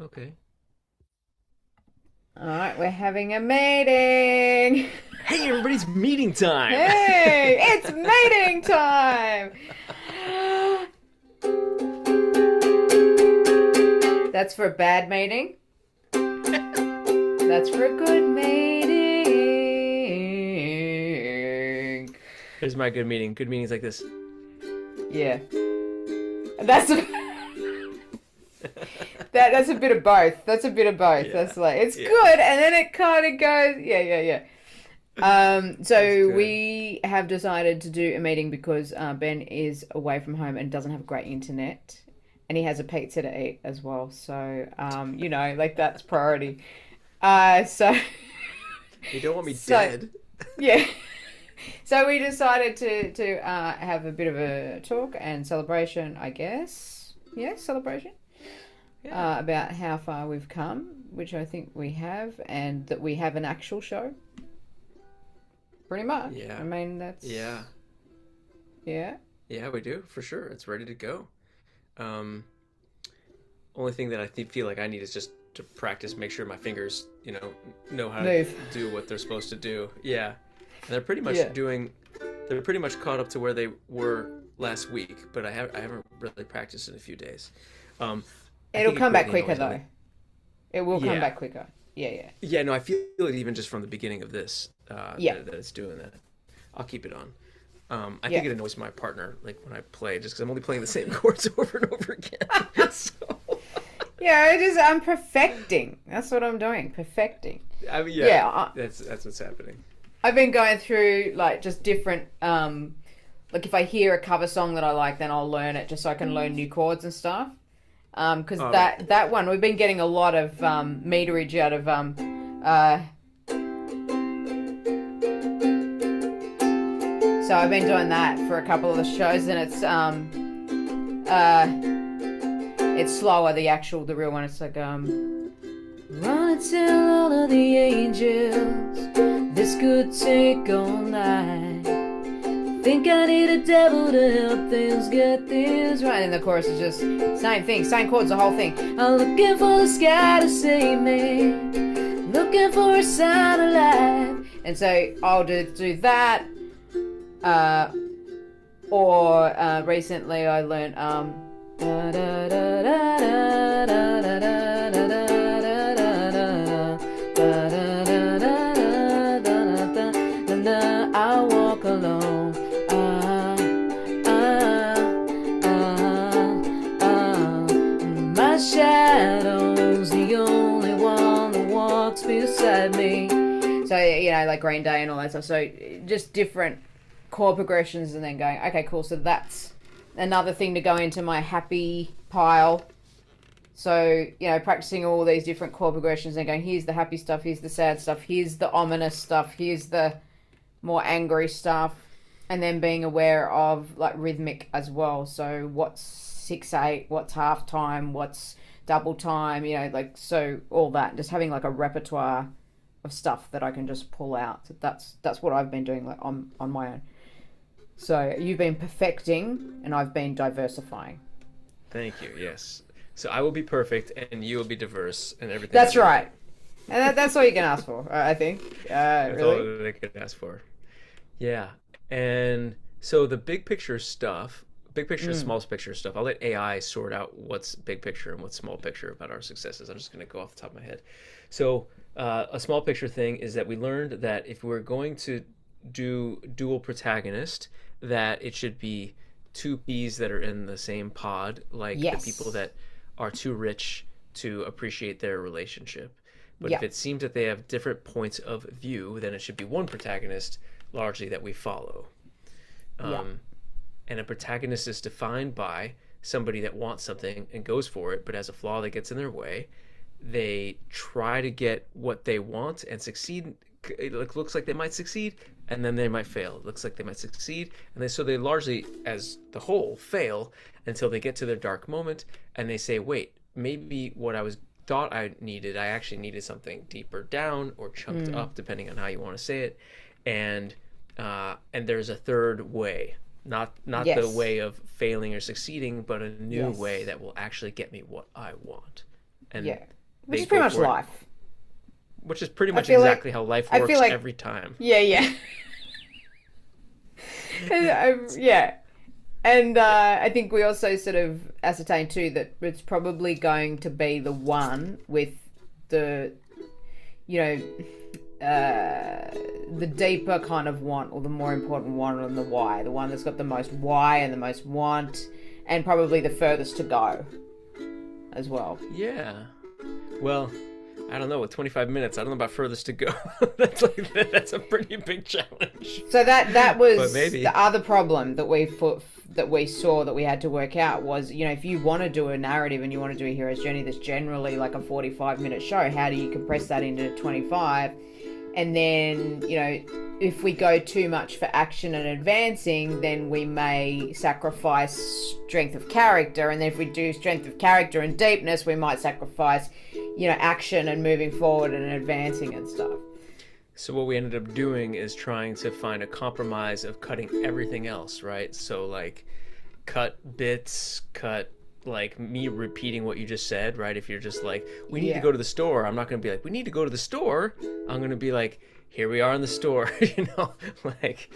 Okay. All right, we're having a meeting. Hey, everybody's meeting time. Hey, it's meeting time. That's for a bad meeting. That's for a good meeting. Here's my good meeting. Good meetings like this. Yeah. That's a, that's a bit of both. That's a bit of both. Yeah. That's like it's Yeah. good and then it kind of goes yeah. That's So good. we have decided to do a meeting because Ben is away from home and doesn't have great internet, and he has a pizza to eat as well. So like that's priority. So You don't want me so dead. yeah. So we decided to have a bit of a talk and celebration, I guess. Yeah, celebration Yeah. about how far we've come, which I think we have, and that we have an actual show. Pretty much. Yeah. I mean, that's Yeah. yeah. Yeah, we do for sure. It's ready to go. Um, Only thing that feel like I need is just to practice, make sure my fingers, know how to Move. do what they're supposed to do. Yeah. And they're pretty much Yeah. doing. They're pretty much caught up to where they were last week, but I haven't really practiced in a few days. Um, I It'll think come back equipment quicker always though. It will come yeah. back quicker. Yeah. Yeah, no, I feel it even just from the beginning of this Yeah. that it's doing that. I'll keep it on. I Yeah. think it annoys my partner like when I play, just because I'm only playing the same chords over and over again. So, Yeah, I'm perfecting. That's what I'm doing. Perfecting. I mean, Yeah, that's what's happening. I've been going through like just different like if I hear a cover song that I like, then I'll learn it just so I can learn new chords and stuff. Because Oh, that one we've been getting a lot of meterage out of so I've been doing that for a couple of the shows, and it's slower, the real one. It's like wanna tell all of the angels this could take all night. Think I need a devil to help things get this right. And the chorus is just same thing, same chords, the whole thing. I'm looking for the sky to save me, looking for a sign of life. And so I'll do that. Or recently I learned da, da, da, da, da, da, da, da, da, I walk alone. My shadow's the only one that walks beside me. So like Green Day and all that stuff. So just different chord progressions, and then going, okay, cool. So that's another thing to go into my happy pile. So, practicing all these different chord progressions and going, here's the happy stuff, here's the sad stuff, here's the ominous stuff, here's the more angry stuff, and then being aware of like rhythmic as well. So what's 6/8, what's half time, what's double time, so all that. Just having like a repertoire of stuff that I can just pull out. So that's what I've been doing like on my own. So you've been perfecting and I've been diversifying. Thank you. Yes. So I will be perfect, and you will be diverse, and everything. That's right. And that's all you can ask for, I think. That's all Really? they could ask for. Yeah. And so the big picture stuff, big picture, small picture stuff, I'll let AI sort out what's big picture and what's small picture about our successes. I'm just going to go off the top of my head. So a small picture thing is that we learned that if we're going to do dual protagonist, that it should be two peas that are in the same pod, like the people Yes. that are too rich to appreciate their relationship. But if Yeah. it seems that they have different points of view, then it should be one protagonist largely that we follow. Yeah. And a protagonist is defined by somebody that wants something and goes for it, but has a flaw that gets in their way. They try to get what they want and succeed. It looks like they might succeed, and then they might fail. It looks like they might succeed, and so they largely, as the whole, fail until they get to their dark moment, and they say, "Wait, maybe what I was thought I needed, I actually needed something deeper down or chunked up, depending on how you want to say it." And there's a third way, not the Yes. way of failing or succeeding, but a new way Yes. that will actually get me what I want. and Yeah. Which they is pretty go much for it, life. which is pretty much feel like- exactly how life I works feel like- every time. Yeah, yeah. Yeah. And I think we also sort of ascertained too that it's probably going to be the one with the, you know, the deeper kind of want, or the more important want, and the why. The one that's got the most why and the most want, and probably the furthest to go as well. Yeah. Well, I don't know. With 25 minutes, I don't know about furthest to go. That's a pretty big challenge. So that was But maybe. the other problem that we saw that we had to work out was, you know, if you want to do a narrative and you want to do a hero's journey that's generally like a 45-minute show, how do you compress that into 25? And then, you know, if we go too much for action and advancing, then we may sacrifice strength of character. And then if we do strength of character and deepness, we might sacrifice, you know, action and moving forward and advancing and stuff. So what we ended up doing is trying to find a compromise of cutting everything else, right? So like cut bits, cut like me repeating what you just said, right? If you're just like, we need to go to the store, I'm not going to be like, we need to go to the store. I'm going to be like, here we are in the store, you know, like,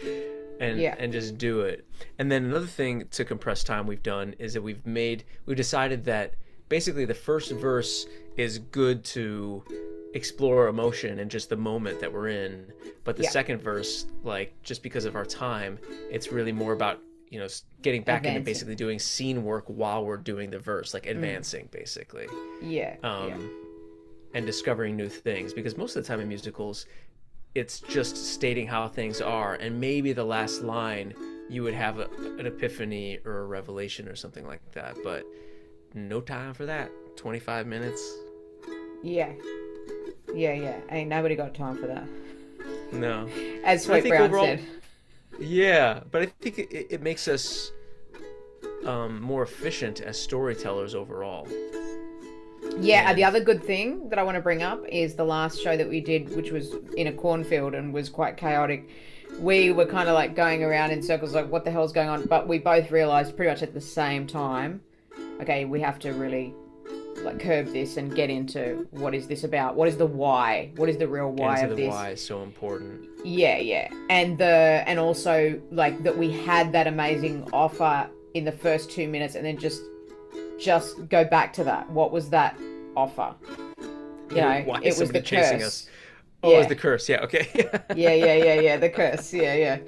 and just do it. And then another thing to compress time we've done is that we've decided that basically the first verse is good to explore emotion and just the moment that we're in, but the second verse, like, just because of our time, it's really more about, you know, getting back into basically doing scene work while we're doing the verse, like advancing basically. And discovering new things, because most of the time in musicals it's just stating how things are, and maybe the last line you would have an epiphany or a revelation or something like that, but no time for that. 25 minutes. Yeah. Ain't nobody got time for that. No. As Sweet Brown said. Yeah, but I think it makes us more efficient as storytellers overall. Yeah, the other good thing that I want to bring up is the last show that we did, which was in a cornfield and was quite chaotic. We were kind of like going around in circles like, what the hell's going on? But we both realised pretty much at the same time, okay, we have to really like curb this and get into what is this about? What is the why? What is the real why of this? The why is so important. Yeah. And also like that we had that amazing offer in the first 2 minutes, and then just go back to that. What was that offer? You know, why it was the chasing curse. Us? Oh, it was the curse. Yeah. Okay. yeah. The curse. Yeah.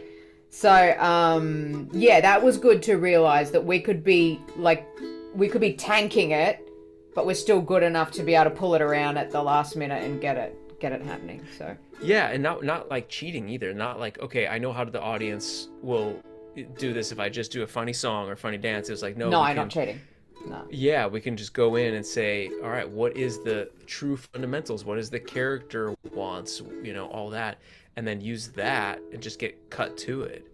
So, that was good to realize that we could be tanking it, but we're still good enough to be able to pull it around at the last minute and get it happening. So. Yeah, and not like cheating either. Not like, okay, I know how the audience will do this if I just do a funny song or funny dance. It was like, no, not cheating. No. Yeah, we can just go in and say, all right, what is the true fundamentals? What is the character wants? You know, all that, and then use that and just get cut to it.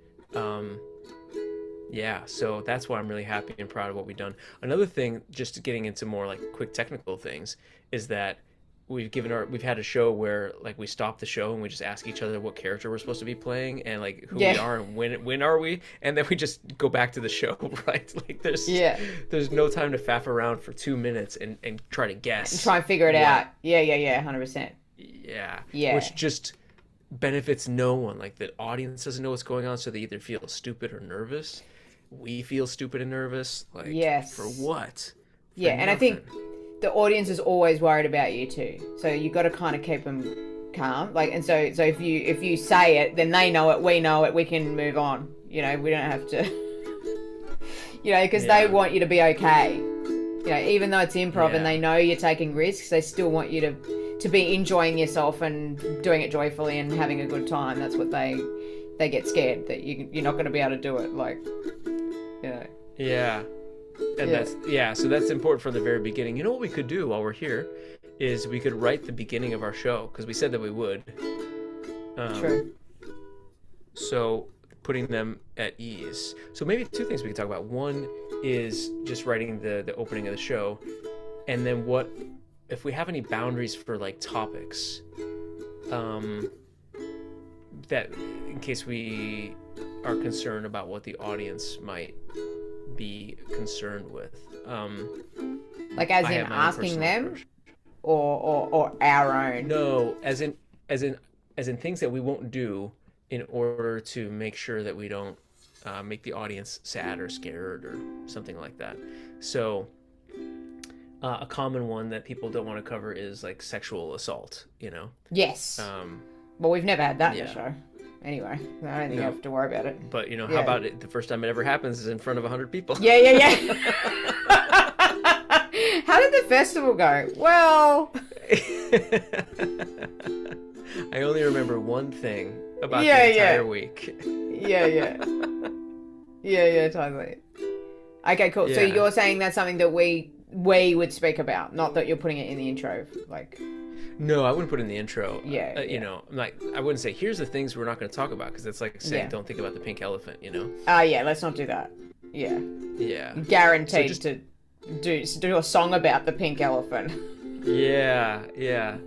So that's why I'm really happy and proud of what we've done. Another thing, just getting into more like quick technical things, is that we've had a show where like we stop the show and we just ask each other what character we're supposed to be playing and like who we are and when are we, and then we just go back to the show, right? Like there's no time to faff around for 2 minutes and try to guess and try and figure it out. 100%. Yeah, which just benefits no one. Like the audience doesn't know what's going on, so they either feel stupid or nervous. We feel stupid and nervous, like for what? For and I think the audience is always worried about you too, so you got to kind of keep them calm. Like, and so if you say it, then they know it, we know it, we can move on. You know, we don't have to. You know, because they want you to be okay. You know, even though it's improv and they know you're taking risks, they still want you to be enjoying yourself and doing it joyfully and having a good time. That's what they get scared that you're not going to be able to do it. Like, you know. Yeah. And so that's important from the very beginning. You know what we could do while we're here is we could write the beginning of our show, because we said that we would. True. So putting them at ease. So maybe two things we could talk about. One is just writing the opening of the show, and then what if we have any boundaries for like topics, that in case we are concerned about what the audience might be concerned with, like as in asking them or our own? No, as in things that we won't do in order to make sure that we don't make the audience sad or scared or something like that. So a common one that people don't want to cover is like sexual assault, Yes. Well, we've never had that in the yeah. show. Anyway, I don't think you have to worry about it. But how about it? The first time it ever happens is in front of 100 people. Yeah. How did the festival go? Well, I only remember one thing about the entire week. Yeah, totally. Okay, cool. So Yeah. you're saying that's something that we would speak about, not that you're putting it in the intro, like. No, I wouldn't put it in the intro. Yeah. I wouldn't say here's the things we're not going to talk about because it's like saying don't think about the pink elephant. Yeah, let's not do that. Yeah. Yeah. Guaranteed to do a song about the pink elephant. Yeah.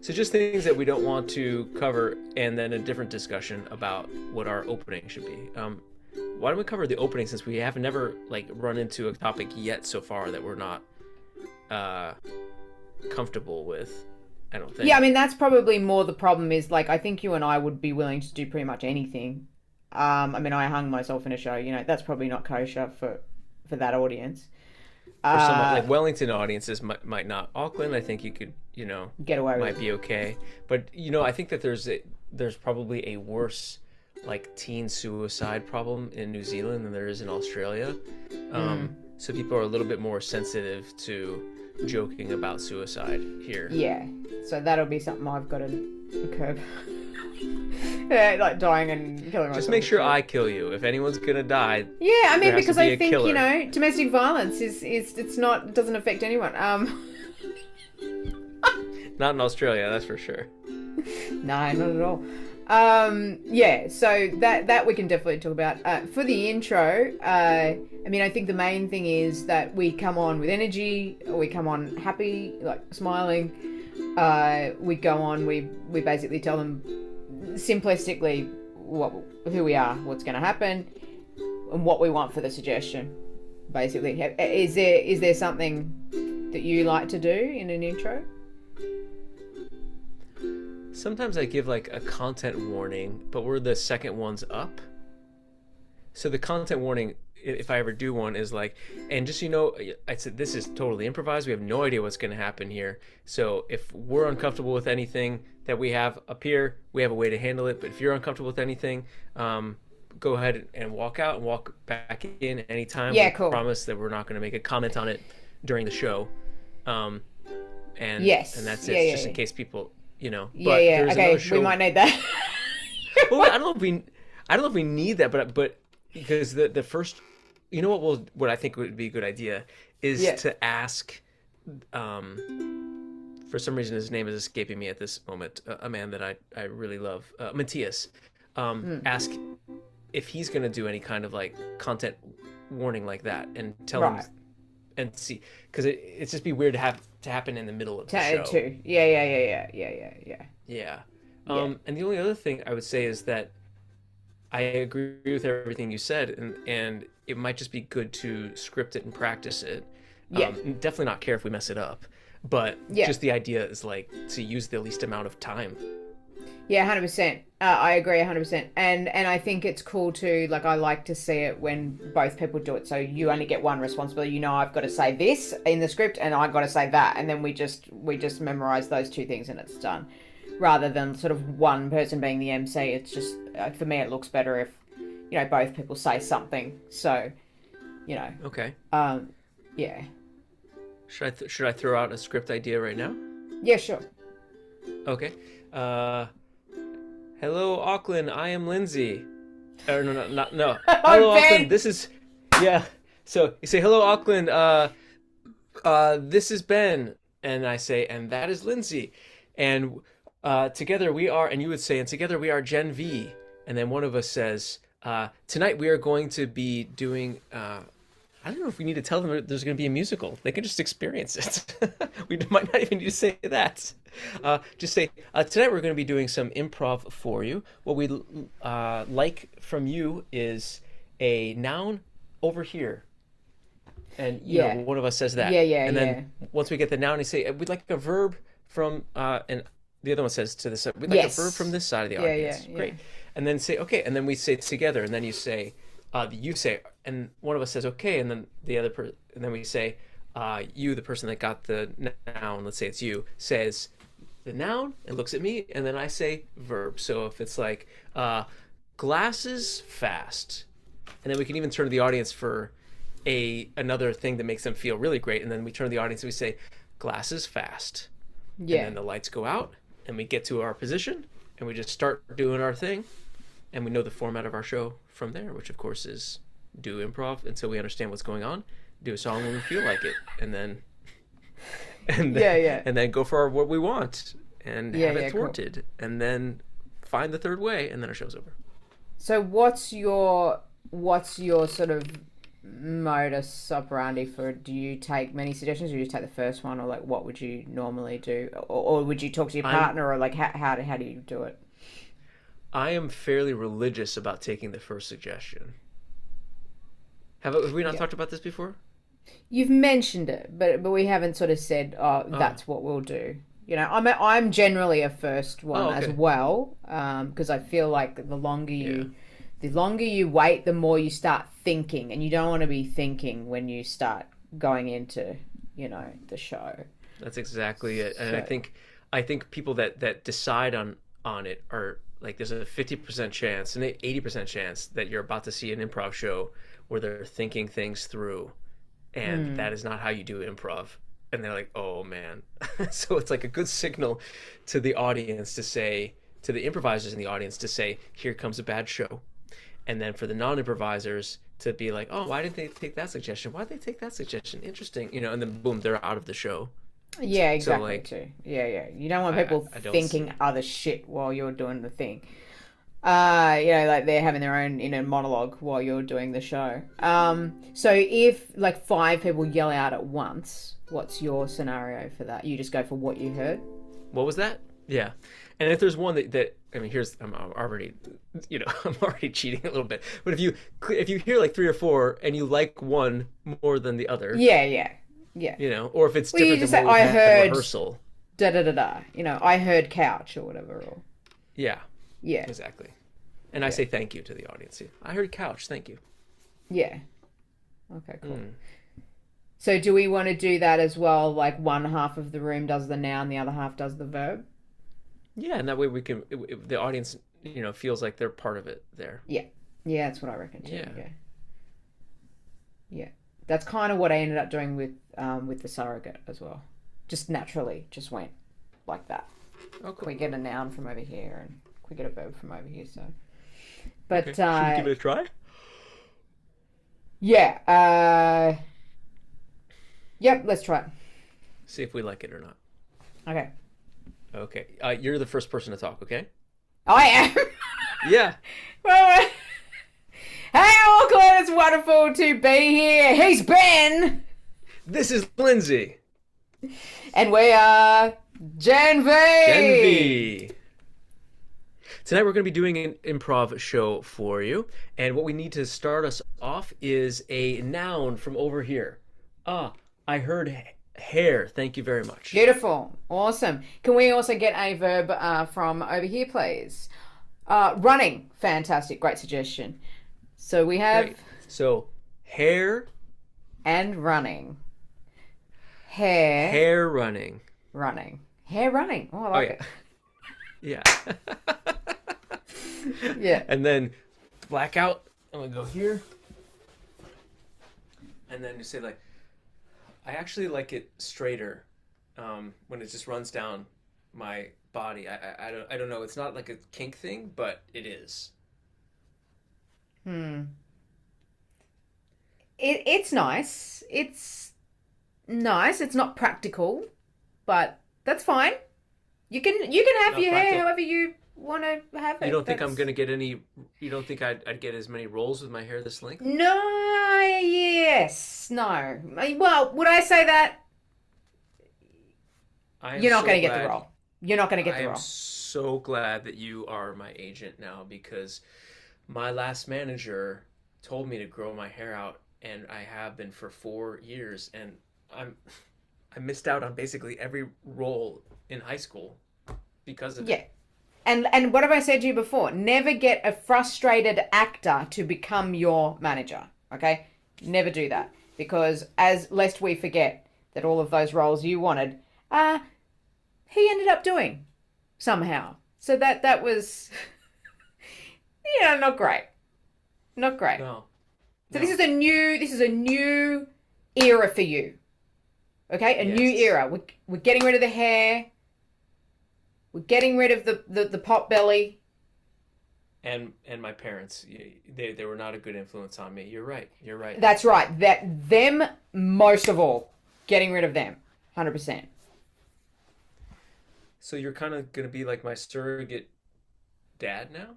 So just things that we don't want to cover, and then a different discussion about what our opening should be. Why don't we cover the opening, since we have never run into a topic yet so far that we're not comfortable with. I don't think. Yeah, I mean that's probably more the problem is I think you and I would be willing to do pretty much anything. I mean I hung myself in a show, that's probably not kosher for that audience. For some Wellington audiences might not. Auckland, I think you could, get away with might be okay. But I think that there's probably a worse teen suicide problem in New Zealand than there is in Australia. So people are a little bit more sensitive to joking about suicide here. Yeah, so that'll be something I've got to curb. Dying and killing myself. Just make sure I kill you. If anyone's gonna die. Yeah, I mean because I think killer. Domestic violence doesn't affect anyone. Not in Australia, that's for sure. No, not at all. Yeah, so that we can definitely talk about. For the intro, I mean, I think the main thing is that we come on with energy, we come on happy, smiling. We go on, we basically tell them simplistically who we are, what's going to happen, and what we want for the suggestion. Basically, is there something that you like to do in an intro? Sometimes I give a content warning, but we're the second ones up. So the content warning, if I ever do one, is and just I said this is totally improvised. We have no idea what's going to happen here. So if we're uncomfortable with anything that we have up here, we have a way to handle it. But if you're uncomfortable with anything, go ahead and walk out and walk back in anytime. Yeah, we cool. promise that we're not going to make a comment on it during the show. And yes, and that's it. Just in case people. But yeah. Okay, we might need that. Well, I don't know if we need that, but because the first, what I think would be a good idea is to ask. For some reason, his name is escaping me at this moment. A man that I really love, Matthias. Ask if he's going to do any kind of content warning like that, and tell him. And see, because it's just be weird to have to happen in the middle of the show. Too. Yeah. Yeah. And the only other thing I would say is that I agree with everything you said, and it might just be good to script it and practice it. Yeah. Definitely not care if we mess it up, but just the idea is to use the least amount of time. Yeah, 100%. I agree 100%. And I think it's cool too, I like to see it when both people do it. So you only get one responsibility. I've got to say this in the script and I've got to say that. And then we just memorize those two things and it's done. Rather than sort of one person being the MC. It's just, for me, it looks better if, both people say something. So, Okay. Yeah. Should I throw out a script idea right now? Yeah, sure. Okay. Hello, Auckland. I am Lindsay. No. Hello, Auckland. This is, So you say, hello, Auckland. This is Ben, and I say, and that is Lindsay, and together we are, and you would say, and together we are Gen V, and then one of us says, tonight we are going to be doing. I don't know if we need to tell them there's going to be a musical. They can just experience it. We might not even need to say that. Just say, tonight we're going to be doing some improv for you. What we like from you is a noun over here. And, one of us says that. Yeah. And then once we get the noun, we say, we'd like a verb from and the other one says to this side. We'd like a verb Yes. from this side of the Yeah, audience. yeah. Great. And then say okay, and then we say it together, and then you say, and one of us says okay, and then and then we say, you, the person that got the noun, let's say it's you, says the noun and looks at me, and then I say verb. So if it's like glasses fast, and then we can even turn to the audience for another thing that makes them feel really great, and then we turn to the audience and we say glasses fast, Yeah. and then the lights go out, and we get to our position, and we just start doing our thing, and we know the format of our show from there, which of course is do improv until we understand what's going on, do a song when we feel like it, and then and then go for what we want and have it thwarted, cool. And then find the third way, and then our show's over. So what's your sort of modus operandi for, do you take many suggestions, or you just take the first one, or like what would you normally do, or would you talk to your partner, or like how do you do it? I am fairly religious about taking the first suggestion. Have we not talked about this before? You've mentioned it, but we haven't sort of said, that's what we'll do. You know, I'm generally a first one as well, because I feel like the longer you wait, the more you start thinking, and you don't want to be thinking when you start going into, you know, the show. That's exactly it. And I think people that decide on it are like, there's a 50% chance and an 80% chance that you're about to see an improv show where they're thinking things through, and that is not how you do improv. And they're like, oh man. So it's like a good signal to the audience to say, to the improvisers in the audience to say, here comes a bad show. And then for the non-improvisers to be like, oh, why didn't they take that suggestion? Why did they take that suggestion? Interesting. You know, and then boom, they're out of the show. Yeah, exactly. So like, yeah. You don't want people thinking other shit while you're doing the thing. You know, like they're having their own inner monologue while you're doing the show. So if like 5 people yell out at once, what's your scenario for that? You just go for what you heard? What was that? Yeah. And if there's one that I mean, I'm already, you know, I'm already cheating a little bit. But if you hear like 3 or 4 and you like one more than the other. Yeah. You know, or if it's different you just than say, what we I had heard rehearsal. Da. You know, I heard couch or whatever. Or... Yeah. Yeah. Exactly. And I say thank you to the audience. I heard couch, thank you. Yeah. Okay, cool. So do we want to do that as well? Like one half of the room does the noun, the other half does the verb? Yeah, and that way we can, the audience, you know, feels like they're part of it there. Yeah. Yeah, that's what I reckon too. Yeah. That's kind of what I ended up doing with the surrogate as well. Just naturally, just went like that. Oh, cool. We get a noun from over here and we get a verb from over here, so. But, okay. Should we give it a try? Yeah. Yep, let's try it. See if we like it or not. Okay. You're the first person to talk, okay? I am? Yeah. Well, hey, Auckland, it's wonderful to be here. He's Ben. This is Lindsay. And we are Gen V. Tonight we're going to be doing an improv show for you. And what we need to start us off is a noun from over here. I heard hair. Thank you very much. Beautiful. Awesome. Can we also get a verb from over here, please? Running. Fantastic. Great suggestion. So we have... Great. So, hair. And running. Hair. Hair running. Running. Hair running. Oh, I like it. Yeah. Yeah. And then blackout. I'm going to go here. And then you say like, I actually like it straighter when it just runs down my body. I don't know. It's not like a kink thing, but it is. It's nice. It's nice. It's not practical, but that's fine. You can have not your practical. Hair however you want to have it. You don't think I'm gonna get any? You don't think I'd get as many rolls with my hair this length? No. Yes. No. Well, would I say that? You're not going to get the role. You're not going to get the role. I'm so glad that you are my agent now, because my last manager told me to grow my hair out, and I have been for 4 years, and I missed out on basically every role in high school because of Yeah. it. And what have I said to you before? Never get a frustrated actor to become your manager. Okay? Never do that. Because lest we forget that all of those roles you wanted, he ended up doing somehow. So that was not great. Not great. No. So No. this is a new era for you. Okay? A new Yes. era. We're getting rid of the hair. We're getting rid of the pot belly. And my parents, they were not a good influence on me. You're right. You're right. That's right. Them most of all. Getting rid of them. 100%. So you're kind of going to be like my surrogate dad now?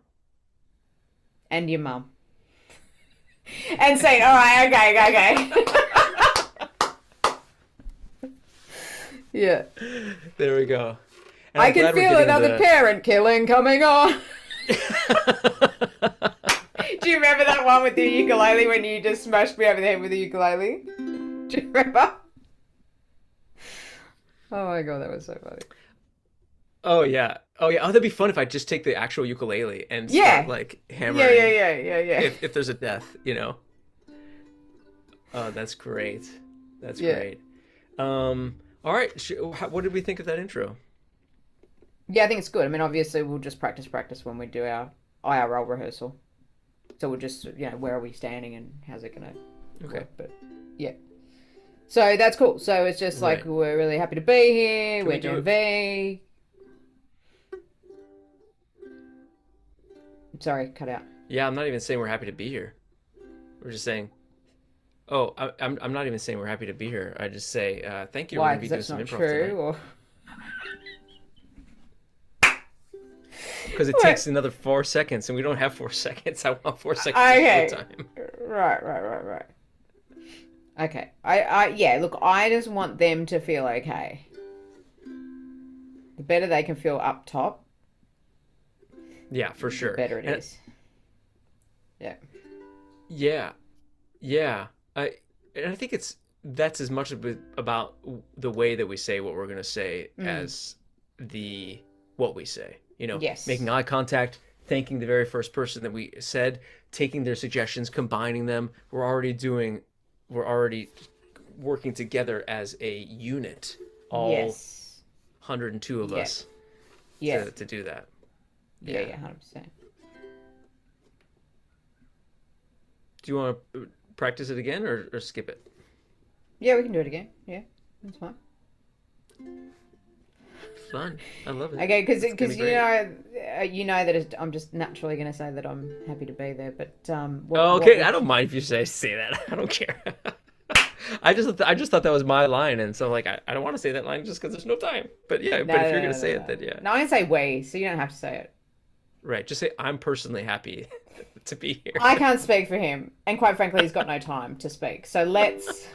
And your mum. And saying, all right, okay. Yeah. There we go. And I I'm can glad we're feel getting another parent killing coming on. Do you remember that one with the ukulele when you just smashed me over the head with the ukulele? Do you remember? Oh my god, that was so funny. Oh yeah. Oh yeah. Oh, that'd be fun if I just take the actual ukulele and Yeah. start like hammering. Yeah. If there's a death, you know. Oh, that's great. That's Yeah. great. All right. What did we think of that intro? Yeah, I think it's good. I mean, obviously, we'll just practice when we do our IRL rehearsal. So we'll just, where are we standing and how's it going to Okay. work? But, yeah. So that's cool. So it's just like, Right. we're really happy to be here. Can We're we do doing V. Sorry, cut out. Yeah, I'm not even saying we're happy to be here. We're just saying. Oh, I'm not even saying we're happy to be here. I just say thank you. Why? We're gonna be Because doing that's some not improv true? tonight. Or... Because it takes another 4 seconds, and we don't have 4 seconds. I want 4 seconds Okay. of time. Right. Okay. Look, I just want them to feel okay. The better they can feel up top, Yeah, for sure. the better it is. Yeah. Yeah. I think that's as much about the way that we say what we're gonna say as what we say. Yes. Making eye contact, thanking the very first person that we said, taking their suggestions, combining them. We're already working together as a unit. All Yes. 102 of us Yes. to do that. Yeah, 100%. Do you want to practice it again or skip it? Yeah, we can do it again. Yeah, that's fine. Fun. I love it. Okay, because It's gonna be great. that I'm just naturally going to say that I'm happy to be there. But Okay. I don't mind if you say that. I don't care. I just thought that was my line, and so like I don't want to say that line just because there's no time. But yeah, but if you're gonna say it, then yeah. No, I'm going to say we, so you don't have to say it. Right. Just say I'm personally happy to be here. I can't speak for him, and quite frankly, he's got no time to speak. So let's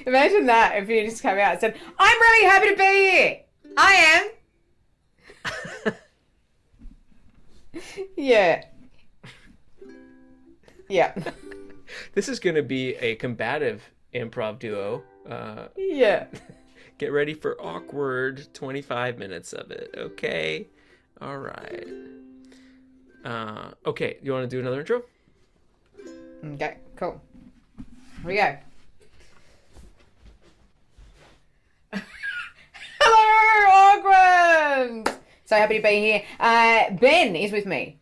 imagine that if you just came out and said, "I'm really happy to be here. I am." Yeah. Yeah. This is gonna be a combative improv duo. Yeah. Get ready for awkward 25 minutes of it. Okay. All right. Okay. You want to do another intro? Okay, cool. Here we go. Hello, Auckland! So happy to be here. Ben is with me.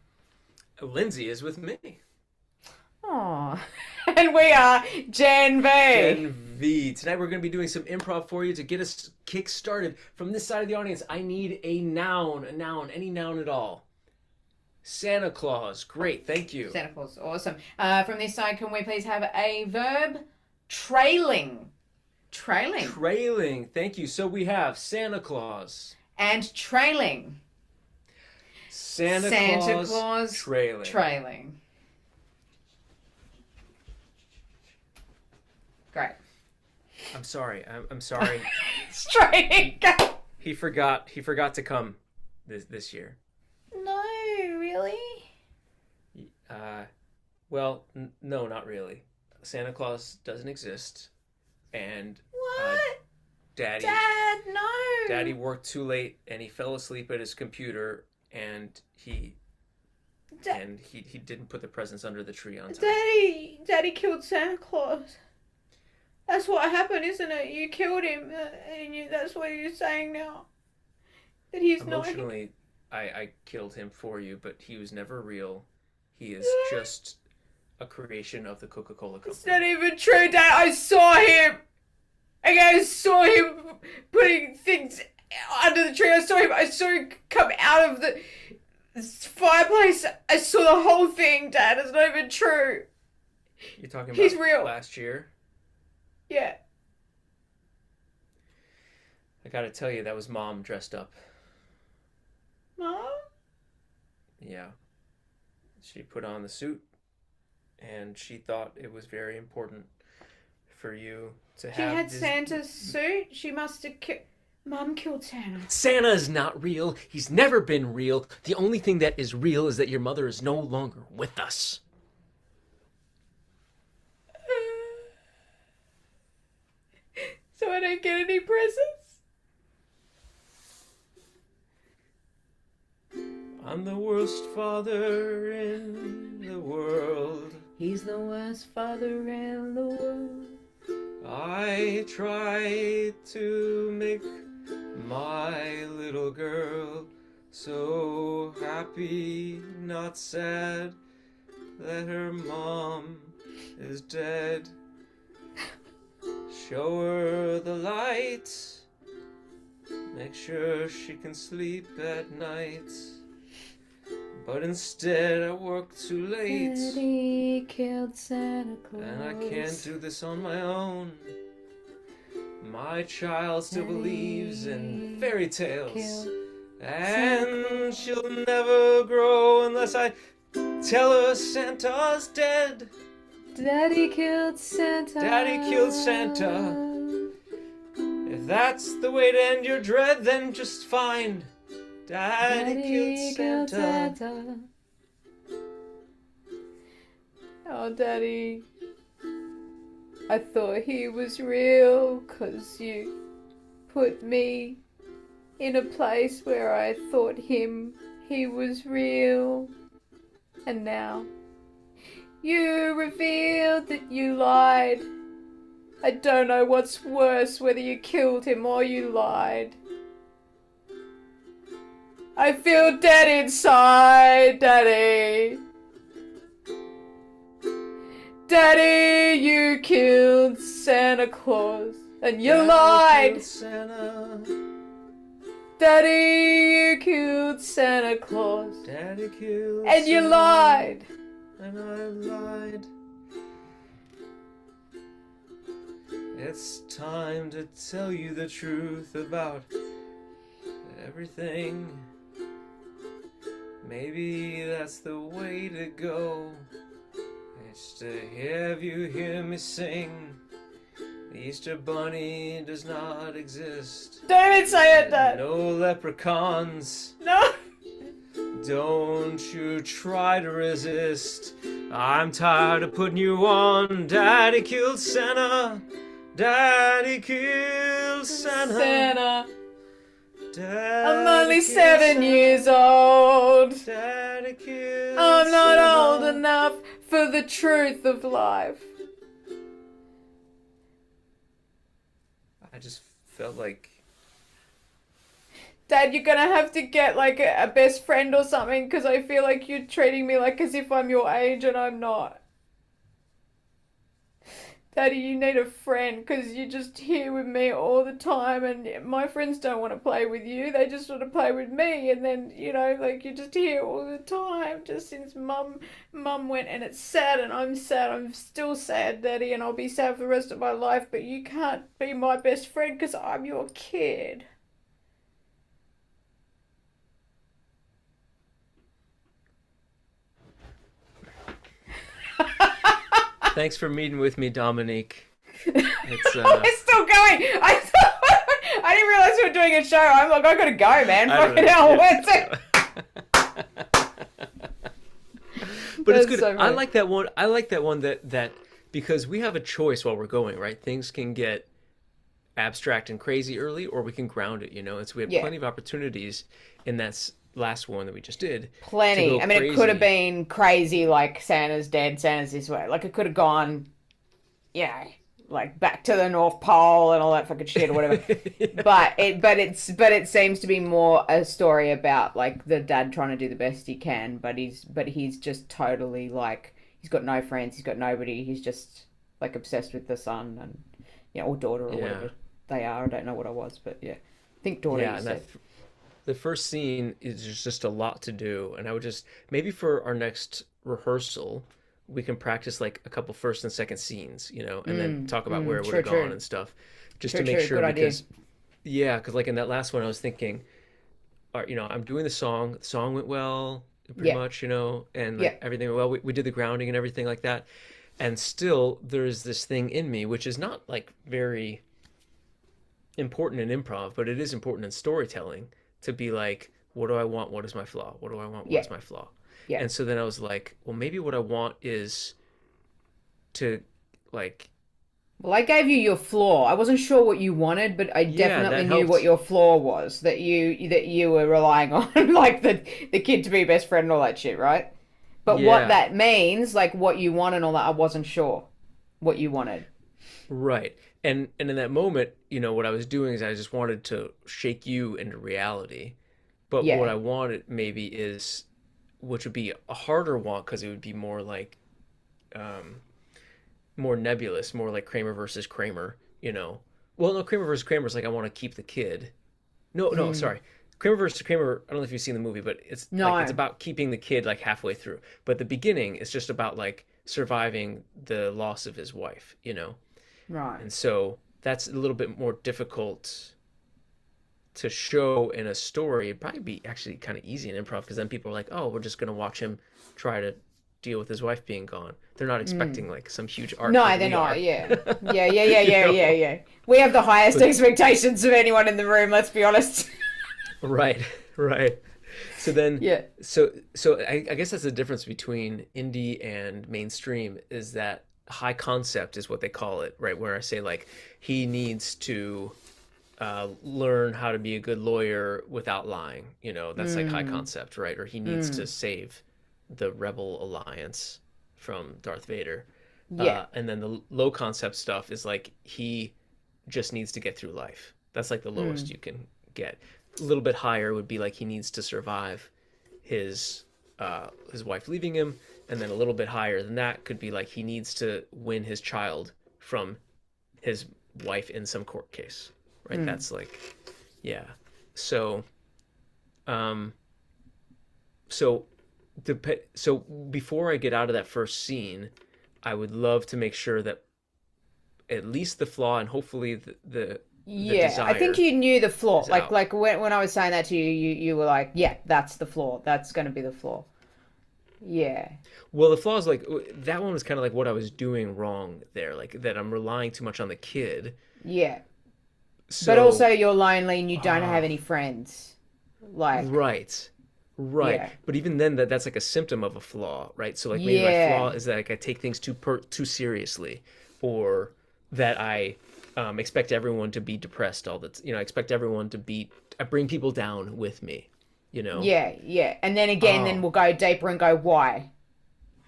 Lindsay is with me. Oh, and we are Gen V. Gen V. Tonight we're going to be doing some improv for you to get us kick started. From this side of the audience, I need a noun, any noun at all. Santa Claus. Great, thank you. Santa Claus, awesome. From this side, can we please have a verb? Trailing. Trailing. Thank you. So we have Santa Claus. And trailing. Santa Claus. Trailing. Great. I'm sorry. I'm sorry. Straight. He forgot to come this year. No, really? Well, no, not really. Santa Claus doesn't exist, and What? Daddy Dad, no. Daddy worked too late and he fell asleep at his computer and he didn't put the presents under the tree on time. Daddy killed Santa Claus. That's what happened, isn't it? You killed him, and that's what you're saying now. That he's Emotionally, I killed him for you, but he was never real. He is just a creation of the Coca-Cola Company. It's not even true, Dad. I saw him. I saw him putting things under the tree. I saw him come out of the fireplace. I saw the whole thing, Dad. It's not even true. You're talking about he's real. Last year? Yeah. I gotta tell you, that was Mom dressed up. Mom? Yeah. She put on the suit, and she thought it was very important for you to have... She had Santa's suit? She must have Mom killed Santa. Santa is not real. He's never been real. The only thing that is real is that your mother is no longer with us. So I don't get any presents? I'm the worst father in the world. He's the worst father in the world. I try to make my little girl so happy, not sad, that her mom is dead. Show her the light, make sure she can sleep at night. But instead I work too late. Daddy killed Santa Claus. And I can't do this on my own. My child still believes in fairy tales. And she'll never grow unless I tell her Santa's dead. Daddy killed Santa. Daddy killed Santa. If that's the way to end your dread, then just fine. Daddy killed Santa. Oh, Daddy. I thought he was real 'cause you put me in a place where I thought he was real. And now you revealed that you lied. I don't know what's worse, whether you killed him or you lied. I feel dead inside, Daddy. Daddy, you killed Santa Claus, and you lied. Santa. Daddy, you killed Santa Claus. Daddy killed and you Santa. Lied. And I lied. It's time to tell you the truth about everything. Maybe that's the way to go. It's to have you hear me sing. The Easter Bunny does not exist. Don't even say it, Dad. No leprechauns. No. Don't you try to resist. I'm tired of putting you on. Daddy killed Santa. Daddy killed Santa. Santa. Daddy I'm only killed 7 Santa. years old. Daddy killed I'm not Santa. old enough for the truth of life. I just felt like... Dad, you're gonna have to get like a best friend or something, because I feel like you're treating me like as if I'm your age and I'm not. Daddy, you need a friend, because you're just here with me all the time, and my friends don't want to play with you. They just want to play with me, and then, you know, like, you're just here all the time, just since Mum went, and it's sad, and I'm sad. I'm still sad, Daddy, and I'll be sad for the rest of my life, but you can't be my best friend because I'm your kid. Thanks for meeting with me, Dominique. It's We're still going. I didn't realize we were doing a show. I'm like, I gotta go, man. Fucking hell, where's it? But it's That's good. so I like that one. I like that one that because we have a choice while we're going, right? Things can get abstract and crazy early, or we can ground it, you know. And so we had Yeah. plenty of opportunities in that last one that we just did to Plenty. go I mean, it could have crazy. been crazy, like Santa's dead, Santa's this way. Like it could have gone, yeah, like back to the North Pole and all that fucking shit or whatever. Yeah. But it seems to be more a story about like the dad trying to do the best he can, but he's just totally like he's got no friends, he's got nobody, he's just like obsessed with the son and or daughter or Yeah. whatever they are. I don't know what I was, but yeah, I think daughter. Yeah, You and said. the first scene is just a lot to do, and I would just maybe for our next rehearsal we can practice like a couple first and second scenes, you know, and then talk about where it would True, have gone true, and stuff, just true, to make true. sure Good idea. because yeah, because like in that last one I was thinking, all right, you know, I'm doing the song went well, pretty Yeah, much, you know, and yeah, like everything went well. We did the grounding and everything like that, and still there's this thing in me which is not like very important in improv, but it is important in storytelling to be like, what do I want? What is my flaw? What do I want? yeah, What's my flaw? yeah. And so then I was like, well, maybe what I want is to like, Well, I gave you your flaw. I wasn't sure what you wanted, but I yeah, definitely that knew what helped. your flaw was. That you were relying on, like the kid to be best friend and all that shit, right? But what Yeah, that means, like what you want and all that, I wasn't sure what you wanted. right. And in that moment, you know, what I was doing is I just wanted to shake you into reality. But what Yeah. I wanted maybe is, which would be a harder want because it would be more like um more nebulous, more like Kramer versus Kramer, you know. Well, no, Kramer versus Kramer is like I want to keep the kid. No, no, Mm. sorry. Kramer versus Kramer, I don't know if you've seen the movie, but it's like it's No. about keeping the kid like halfway through. But the beginning is just about like surviving the loss of his wife, you know. Right. And so that's a little bit more difficult to show in a story. It'd probably be actually kind of easy in improv because then people are like, "Oh, we're just gonna watch him try to deal with his wife being gone." They're not Mm. expecting like some huge arc No, like they're we not. are. Yeah. Yeah, yeah, yeah, You yeah, yeah, know? yeah. We have the highest But expectations of anyone in the room, let's be honest. right, right. So then, Yeah. so I guess that's the difference between indie and mainstream is that high concept is what they call it, right? Where I say like he needs to learn how to be a good lawyer without lying. You know, that's like high Mm. concept, right? Or he needs to Mm. save the Rebel Alliance from Darth Vader. Yeah. And then the low concept stuff is like he just needs to get through life. That's like the lowest Mm. you can get. A little bit higher would be like he needs to survive his wife leaving him, and then a little bit higher than that could be like he needs to win his child from his wife in some court case, right? Mm. That's like, yeah. So, um, so so before I get out of that first scene, I would love to make sure that at least the flaw and hopefully the Yeah, I think desire you knew the flaw. is Like out. like when I was saying that to you, you were like, yeah, that's the flaw. That's going to be the flaw. Yeah. Well, the flaw is like that one was kind of like what I was doing wrong there, like that I'm relying too much on the kid. Yeah. But also So, you're lonely and you don't have ah, any friends. Like, right, right. yeah. But even then, that's like a symptom of a flaw, right? So like maybe my flaw Yeah. is that like I take things too seriously, or that I expect everyone to be depressed all the you know, I expect everyone to be I bring people down with me, you know. Yeah, yeah. And then again, then Oh, we'll go deeper and go, why?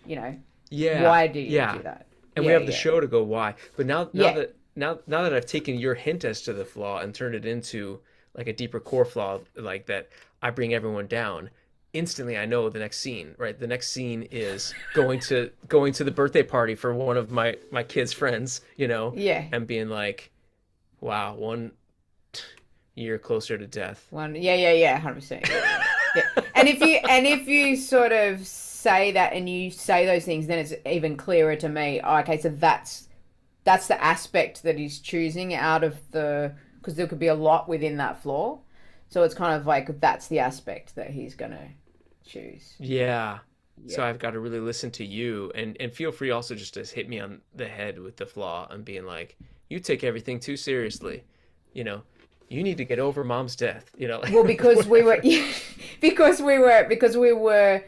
You know, yeah, why do you yeah. do that? And we Yeah, have the yeah. show to go why. But Yeah. now that I've taken your hint as to the flaw and turned it into like a deeper core flaw, like that I bring everyone down. Instantly, I know the next scene. Right, the next scene is going to the birthday party for one of my kids' friends. You know, Yeah. and being like, "Wow, 1 year closer to death." One, yeah, yeah, yeah, 100%. Yeah, yeah, yeah. Yeah. And if you sort of say that and you say those things, then it's even clearer to me. Oh, okay, so that's the aspect that he's choosing out of because there could be a lot within that flaw. So it's kind of like that's the aspect that he's gonna choose. Yeah. So Yeah. I've got to really listen to you and feel free also just to hit me on the head with the flaw and being like, you take everything too seriously. You know, you need to get over mom's death, you know, Well, because we were, whatever. because we were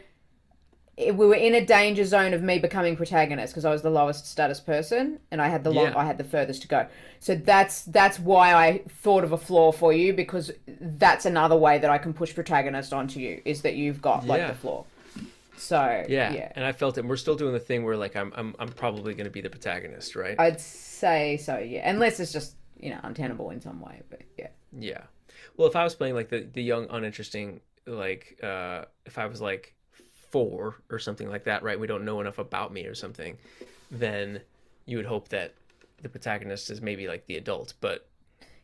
we were in a danger zone of me becoming protagonist because I was the lowest status person and I had Yeah. I had the furthest to go. So that's why I thought of a flaw for you, because that's another way that I can push protagonist onto you, is that you've got like Yeah. the flaw. So Yeah. And I felt it. And we're still doing the thing where like I'm probably going to be the protagonist, right? I'd say so, yeah. Unless it's just, untenable in some way, but yeah. Yeah. Well, if I was playing like the young uninteresting, like if I was like 4 or something like that, right? We don't know enough about me or something, then you would hope that the protagonist is maybe like the adult, but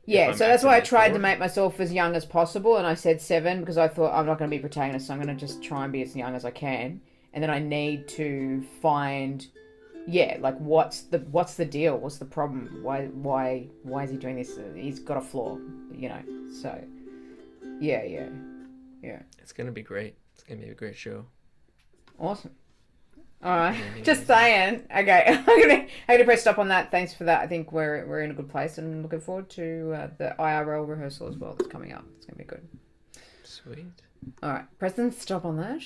Yeah, so that's why I tried 4, to make myself as young as possible, and I said 7 because I thought I'm not going to be protagonist, so I'm going to just try and be as young as I can, and then I need to find, yeah, like what's the deal? What's the problem? Why is he doing this? He's got a flaw, So, yeah. it's gonna be great. It's gonna be a great show. Awesome. All right, just saying. Okay, I'm gonna press stop on that. Thanks for that. I think we're in a good place, and I'm looking forward to the IRL rehearsal as well that's coming up. It's gonna be good. Sweet. All right, press and stop on that.